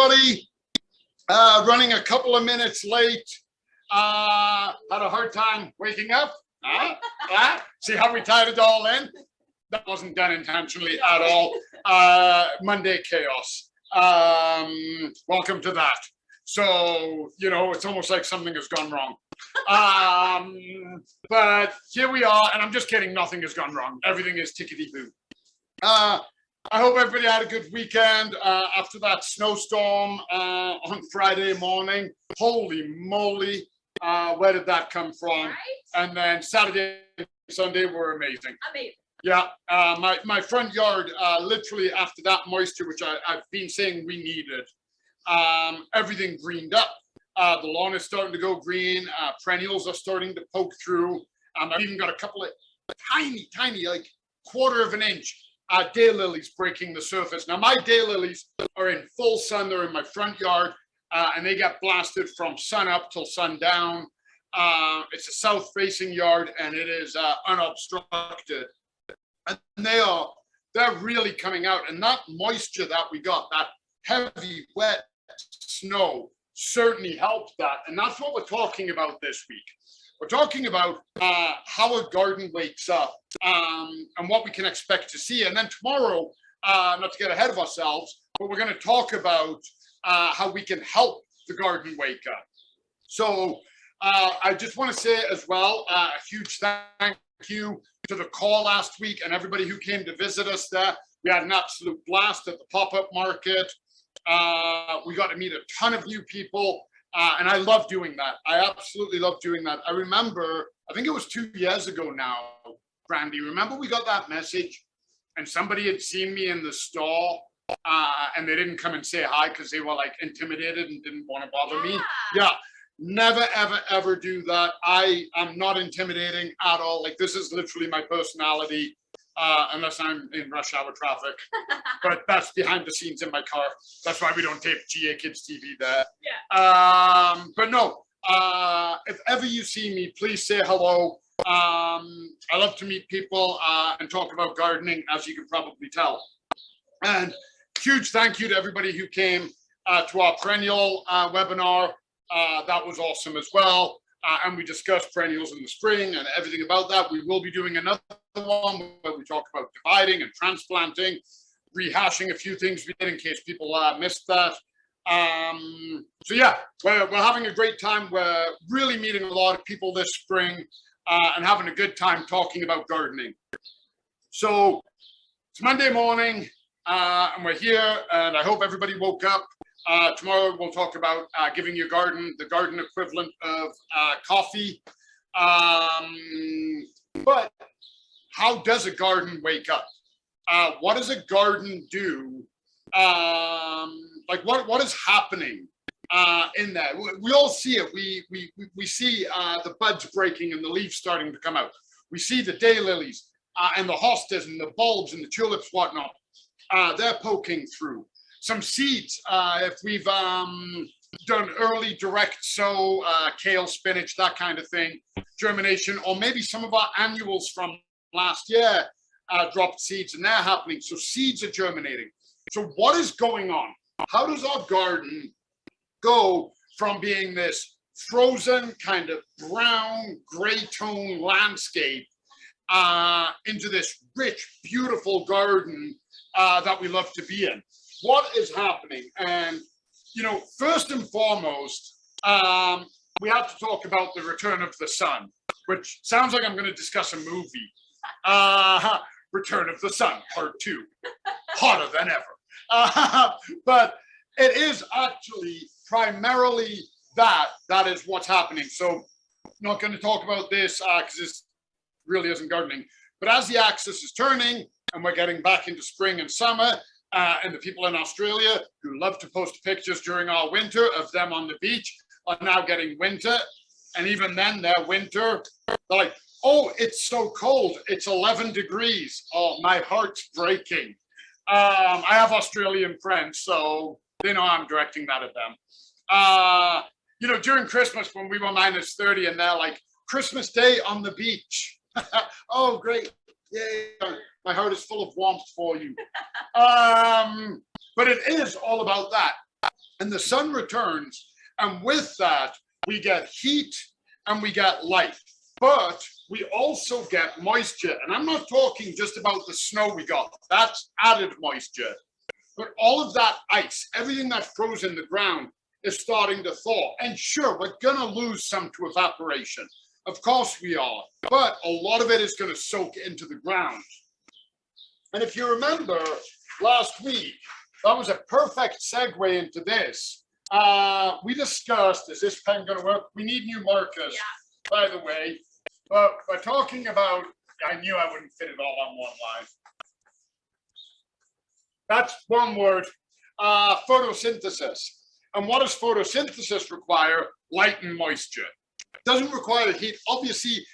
everybody. Running a couple of minutes late. Had a hard time waking up. See how we tied it all in? That wasn't done intentionally at all. Monday chaos. Welcome to that. So, you know, it's almost like something has gone wrong. But here we are, and I'm just kidding. Nothing has gone wrong. Everything is tickety-boo. I hope everybody had a good weekend after that snowstorm on Friday morning. Holy moly, where did that come from? Right? And then Saturday and Sunday were amazing. Amazing. Yeah, my front yard, literally after that moisture, which I've been saying we needed, everything greened up. The lawn is starting to go green. Perennials are starting to poke through. I've even got a couple of tiny, like quarter of an inch daylilies breaking the surface. Now, my daylilies are in full sun. They're in my front yard, and they get blasted from sun up till sundown. It's a south-facing yard, and it is unobstructed. And they're really coming out. And that moisture that we got, that heavy, wet snow, certainly helped that. And that's what we're talking about this week. We're talking about how a garden wakes up and what we can expect to see. And then tomorrow, not to get ahead of ourselves, but we're going to talk about how we can help the garden wake up. So I just want to say as well, a huge thank you to the call last week and everybody who came to visit us there. We had an absolute blast at the pop-up market. We got to meet a ton of new people. And I love doing that. I absolutely love doing that. I remember, I think it was 2 years ago now, Brandy, remember we got that message and somebody had seen me in the store and they didn't come and say hi because they were like intimidated and didn't want to bother me. Yeah, never, ever, ever do that. I am not intimidating at all. Like this is literally my personality. Unless I'm in rush hour traffic, but that's behind the scenes in my car. That's why we don't tape GAKidsTV there. Yeah. But no, if ever you see me, please say hello. I love to meet people and talk about gardening, as you can probably tell. And huge thank you to everybody who came to our perennial webinar. That was awesome as well. And we discussed perennials in the spring and everything about that. We will be doing another one where we talk about dividing and transplanting, rehashing a few things we did in case people missed that. So yeah, we're having a great time. We're really meeting a lot of people this spring and having a good time talking about gardening. So it's Monday morning and we're here and I hope everybody woke up. Tomorrow we'll talk about giving your garden the garden equivalent of coffee. But how does a garden wake up? What does a garden do? Like what is happening in there? We all see it. We see the buds breaking and the leaves starting to come out. We see the daylilies and the hostas and the bulbs and the tulips, whatnot. They're poking through. Some seeds, if we've done early direct sow, kale, spinach, that kind of thing, germination, or maybe some of our annuals from last year dropped seeds and they're happening. So seeds are germinating. So what is going on? How does our garden go from being this frozen kind of brown, gray tone landscape into this rich, beautiful garden that we love to be in? What is happening? And, you know, first and foremost, we have to talk about the return of the sun, which sounds like I'm going to discuss a movie. Return of the Sun, Part 2. Hotter than ever. But it is actually primarily that is what's happening. So I'm not going to talk about this because this really isn't gardening. But as the axis is turning and we're getting back into spring and summer, and the people in Australia who love to post pictures during our winter of them on the beach are now getting winter. And even then, their winter, they're like, oh, it's so cold. It's 11 degrees. Oh, my heart's breaking. I have Australian friends, so they know I'm directing that at them. You know, during Christmas when we were minus 30 and they're like, Christmas Day on the beach. Oh, great. Yay. My heart is full of warmth for you. But it is all about that. and the sun returns, and with that, we get heat and we get light. But we also get moisture. And I'm not talking just about the snow we got. That's added moisture. But all of that ice, everything that froze in the ground is starting to thaw. And sure, we're going to lose some to evaporation. Of course we are. But a lot of it is going to soak into the ground. And if you remember last week, that was a perfect segue into this. We discussed, is this pen going to work? We need new markers, by the way. But we're talking about, I knew I wouldn't fit it all on one line. That's one word, photosynthesis. And what does photosynthesis require? Light and moisture. It doesn't require heat. Obviously,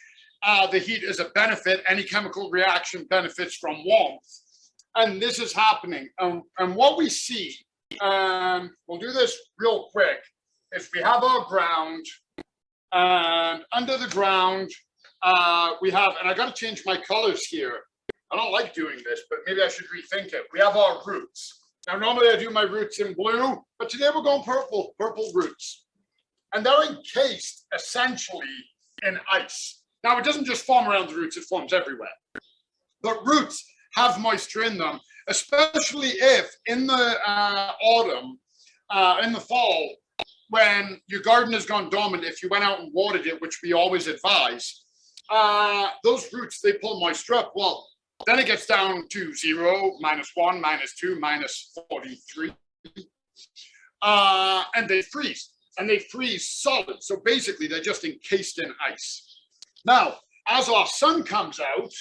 the heat is a benefit. Any chemical reaction benefits from warmth. And this is happening. And what we see, we'll do this real quick, is we have our ground, and under the ground, we have, and I got to change my colors here. I don't like doing this, but maybe I should rethink it. We have our roots. Now, normally I do my roots in blue, but today we're going purple roots. And they're encased essentially in ice. Now, it doesn't just form around the roots, it forms everywhere. But roots have moisture in them, especially if in the autumn, in the fall, when your garden has gone dormant, if you went out and watered it, which we always advise, those roots, they pull moisture up. Well, then it gets down to 0, -1, -2, -43. And they freeze. And they freeze solid. So basically, they're just encased in ice. Now, as our sun comes out,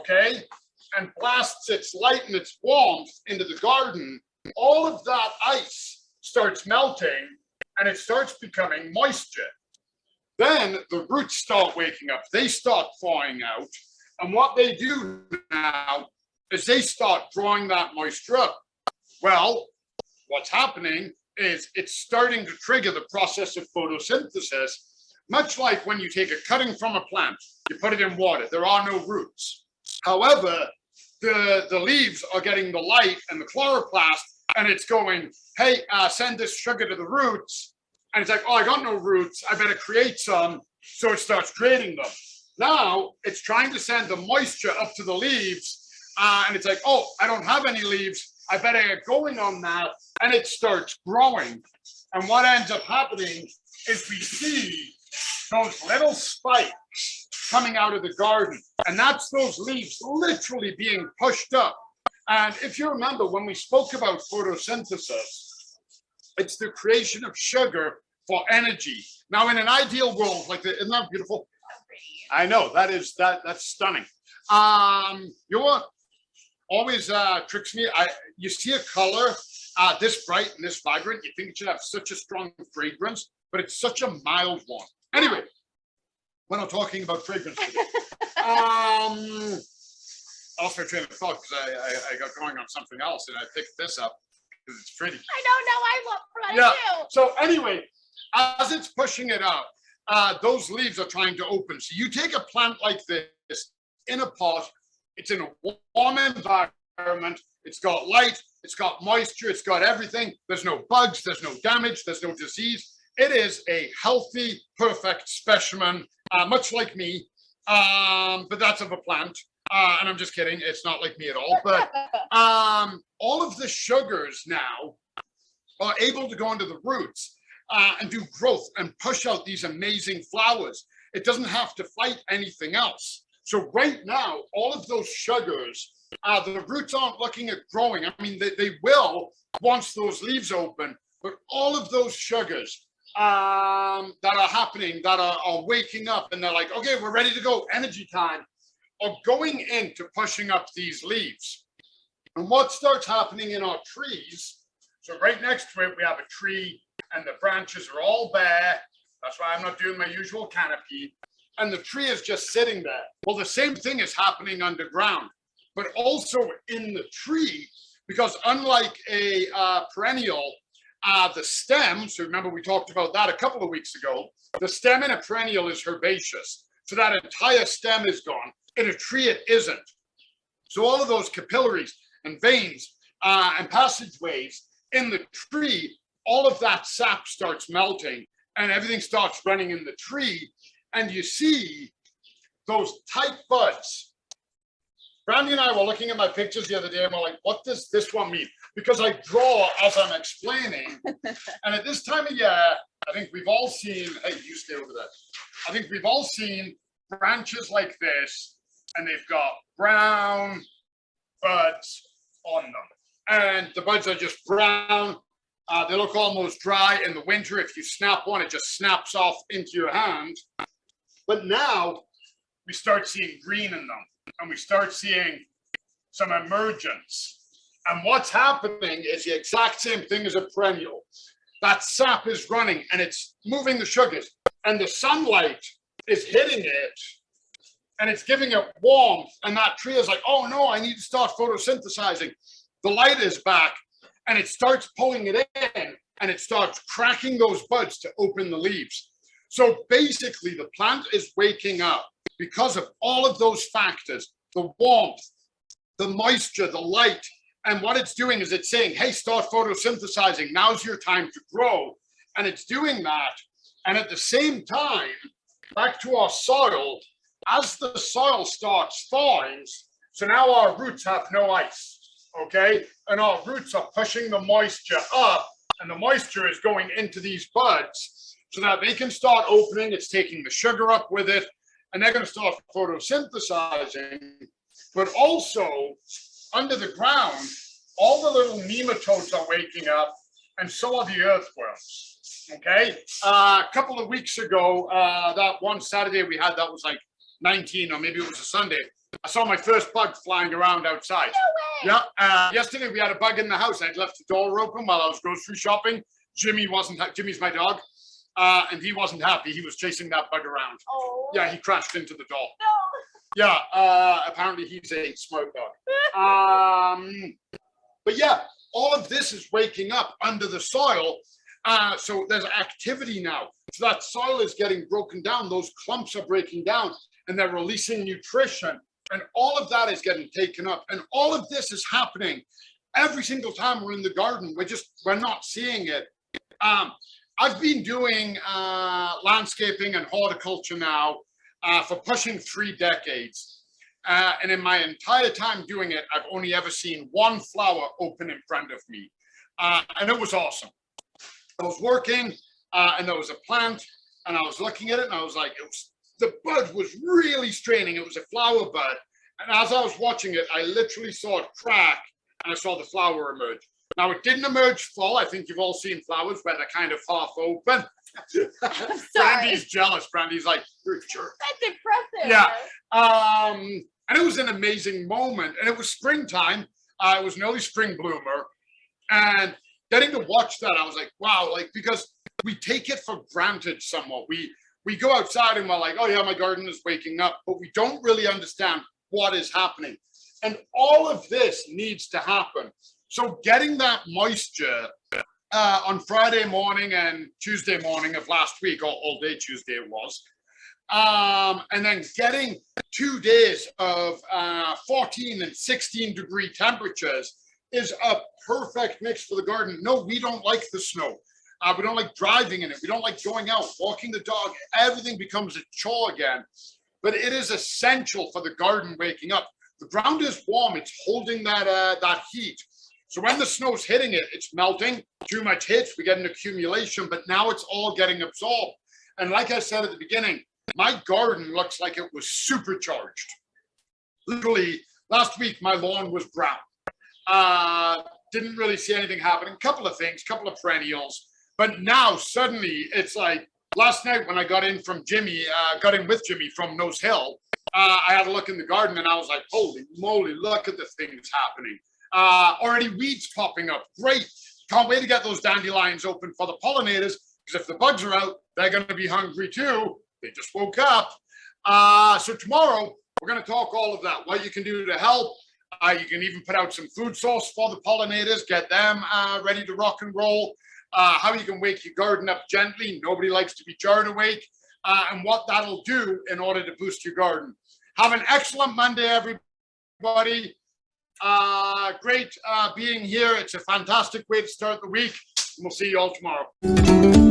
okay, and blasts its light and its warmth into the garden, all of that ice starts melting and it starts becoming moisture. Then the roots start waking up. They start thawing out. And what they do now is they start drawing that moisture up. Well, what's happening is it's starting to trigger the process of photosynthesis, much like when you take a cutting from a plant, you put it in water, there are no roots. However, the leaves are getting the light and the chloroplast, and it's going, hey, send this sugar to the roots. And it's like, oh, I got no roots, I better create some. So it starts creating them. Now it's trying to send the moisture up to the leaves, and it's like, oh, I don't have any leaves, I better get going on that, and it starts growing. And what ends up happening is we see those little spikes coming out of the garden, and that's those leaves literally being pushed up. And if you remember, when we spoke about photosynthesis, it's the creation of sugar for energy. Now, in an ideal world, like isn't that beautiful? I know, that's stunning. You know what always tricks me? You see a color this bright and this vibrant, you think it should have such a strong fragrance, but it's such a mild one. Anyway, we're not talking about fragrance today. I lost my train of thought because I got going on something else, and I picked this up because it's pretty. I don't know, I look yeah. So anyway, as it's pushing it up, those leaves are trying to open. So you take a plant like this in a pot, it's in a warm environment, it's got light, it's got moisture, it's got everything. There's no bugs, there's no damage, there's no disease. It is a healthy, perfect specimen, much like me, but that's of a plant. And I'm just kidding, it's not like me at all. But all of the sugars now are able to go into the roots and do growth and push out these amazing flowers. It doesn't have to fight anything else. So right now, all of those sugars, the roots aren't looking at growing. I mean, they will once those leaves open, but all of those sugars that are happening, that are waking up, and they're like, okay, we're ready to go, energy time, are going into pushing up these leaves. And what starts happening in our trees, so right next to it, we have a tree, and the branches are all bare. That's why I'm not doing my usual canopy. And the tree is just sitting there. Well, the same thing is happening underground, but also in the tree, because unlike a perennial, the stem, so remember we talked about that a couple of weeks ago, the stem in a perennial is herbaceous. So that entire stem is gone. In a tree, it isn't. So all of those capillaries and veins and passageways in the tree all of that sap starts melting and everything starts running in the tree. And you see those tight buds. Brandy and I were looking at my pictures the other day and we're like, what does this one mean? Because I draw as I'm explaining. And at this time of year, I think we've all seen, hey, you stay over there. I think we've all seen branches like this, and they've got brown buds on them. And the buds are just brown. They look almost dry. In the winter, if you snap one, it just snaps off into your hand. But now we start seeing green in them, and we start seeing some emergence. And what's happening is the exact same thing as a perennial. That sap is running and it's moving the sugars, and the sunlight is hitting it and it's giving it warmth. And that tree is like, oh no, I need to start photosynthesizing. The light is back and it starts pulling it in and it starts cracking those buds to open the leaves. So basically the plant is waking up because of all of those factors, the warmth, the moisture, the light. And what it's doing is it's saying, hey, start photosynthesizing. Now's your time to grow. And it's doing that. And at the same time, back to our soil, as the soil starts thawing, so now our roots have no ice, okay? And our roots are pushing the moisture up, and the moisture is going into these buds so that they can start opening. It's taking the sugar up with it, and they're going to start photosynthesizing. But also, under the ground, all the little nematodes are waking up, and so are the earthworms. Okay, a couple of weeks ago, that one Saturday we had, that was like 19, or maybe it was a Sunday, I saw my first bug flying around outside. No way. Yeah, yesterday we had a bug in the house. I'd left the door open while I was grocery shopping. Jimmy's my dog, and he wasn't happy. He was chasing that bug around. Oh. Yeah, he crashed into the door. No. Yeah, apparently he's a smart dog. But yeah, all of this is waking up under the soil. So there's activity now. So that soil is getting broken down. Those clumps are breaking down and they're releasing nutrition. And all of that is getting taken up. And all of this is happening every single time we're in the garden. We're not seeing it. I've been doing landscaping and horticulture now for pushing 3 decades. And in my entire time doing it, I've only ever seen one flower open in front of me. And it was awesome. I was working and there was a plant and I was looking at it and I was like, the bud was really straining. It was a flower bud. And as I was watching it, I literally saw it crack and I saw the flower emerge. Now, it didn't emerge full. I think you've all seen flowers where they're kind of half open. Brandy's jealous. Brandy's like, you're a jerk. That's impressive. Yeah. And it was an amazing moment. And it was springtime. It was an early spring bloomer. And getting to watch that, I was like, wow, like, because we take it for granted somewhat. We go outside and we're like, oh yeah, my garden is waking up, but we don't really understand what is happening. And all of this needs to happen. So getting that moisture on Friday morning and Tuesday morning of last week, or all day Tuesday it was, and then getting 2 days of 14 and 16 degree temperatures is a perfect mix for the garden. No, we don't like the snow. We don't like driving in it. We don't like going out, walking the dog. Everything becomes a chore again. But it is essential for the garden waking up. The ground is warm. It's holding that heat. So when the snow's hitting it, it's melting. Too much hits, we get an accumulation, but now it's all getting absorbed. And like I said at the beginning, my garden looks like it was supercharged. Literally, last week, my lawn was brown. Didn't really see anything happening. Couple of things, couple of perennials. But now suddenly it's like last night when I got in with Jimmy from Nose Hill, I had a look in the garden and I was like, holy moly, look at the things happening. Already weeds popping up. Great. Can't wait to get those dandelions open for the pollinators, because if the bugs are out, they're going to be hungry too. They just woke up. So tomorrow, we're going to talk all of that, what you can do to help. You can even put out some food source for the pollinators, get them ready to rock and roll. How you can wake your garden up gently. Nobody likes to be jarred awake. And what that'll do in order to boost your garden. Have an excellent Monday, everybody. Great being here. It's a fantastic way to start the week. and we'll see you all tomorrow.